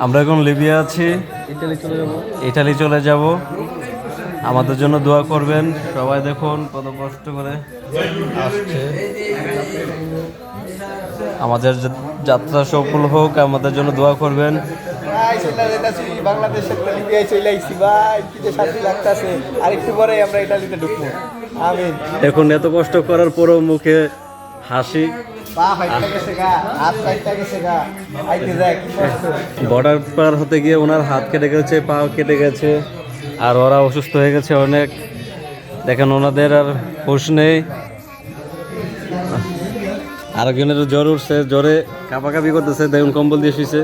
আমরা এখন লিবিয়া আছি, ইটালি চলে যাব। আমাদের জন্য দোয়া করবেন সবাই। দেখুন কত কষ্ট করে আসছে। আমাদের যাত্রা সফল হোক, আমাদের জন্য দোয়া করবেন। বাংলাদেশের লিবিয়ায় চলে আইছি ভাই, কি যে শান্তি লাগতাছে। আর একটু পরে আমরা ইটালিতে ঢুকবো। আমিন। এখন এত কষ্ট করার পরও মুখে হাসি। বর্ডার পার হতে গিয়ে ওনার হাত কেটে গেছে, পা কেটে গেছে, আর ওরা অসুস্থ হয়ে গেছে অনেক। দেখেন ওনাদের আর হুঁশ নেই। আরেকজনের জ্বর উঠছে, জ্বরে কাঁপাকাঁপি করতেছে, দেখুন কম্বল দিয়ে শুয়েছে।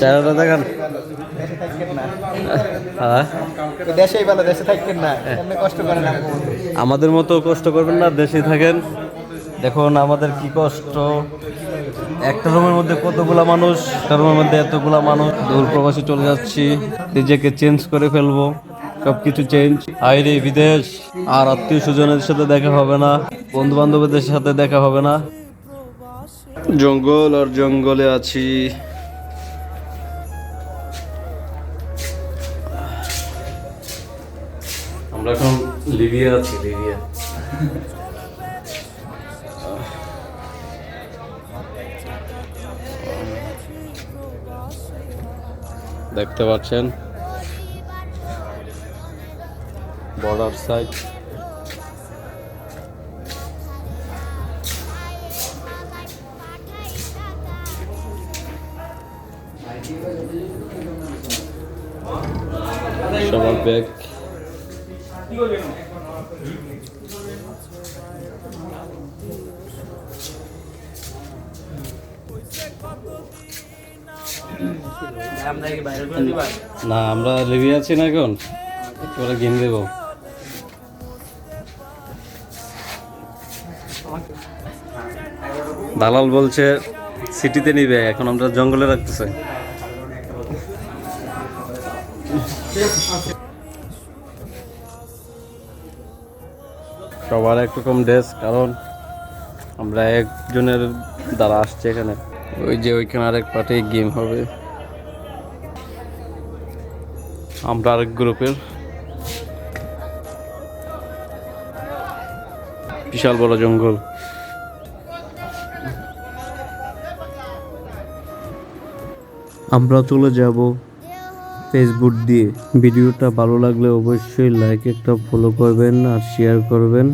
চেহারাটা দেখেন। হ্যাঁ, দেশেই ভালো, দেশে থাকবেন না, এমনি কষ্ট করেন না। আমাদের মতো কষ্ট করবেন না, দেশে থাকেন। দেখুন আমাদের কি কষ্ট। একটা রুমের মধ্যে কতগুলা মানুষ, একটা রুমের মধ্যে এতগুলা মানুষ। দূর প্রবাসী চলে যাচ্ছি, নিজেকে চেঞ্জ করে ফেলবো, সবকিছু চেঞ্জ। আইরে বিদেশ, আর আত্মীয় স্বজনের সাথে দেখা হবে না, বন্ধু বান্ধবদের সাথে দেখা হবে না। জঙ্গল আর জঙ্গলে আছি। আমরা এখন লিবিয়া আছি, লিবিয়া। দেখতে পাচ্ছেন বর্ডার সাইড। সবার ব্যাগ। না, আমরা লিবিয়া আছি না এখন, ওরা গেম দেব। দালাল বলছে সিটিতে নিবে, এখন আমরা জঙ্গলে রাখতেছে। সবার একরকম ড্রেস, কারণ আমরা একজনের দ্বারা আসছে এখানে। ওই যে ওইখানে আরেক পার্টি গেম হবে, আমরা আরেক গ্রুপের। বিশাল বড় জঙ্গল। আমরা চলে যাব ফেসবুক দিয়ে। ভিডিওটা ভালো লাগলে অবশ্যই লাইক একটা ফলো করবেন আর শেয়ার করবেন,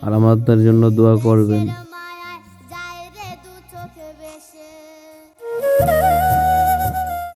আর আমাদের জন্য দোয়া করবেন।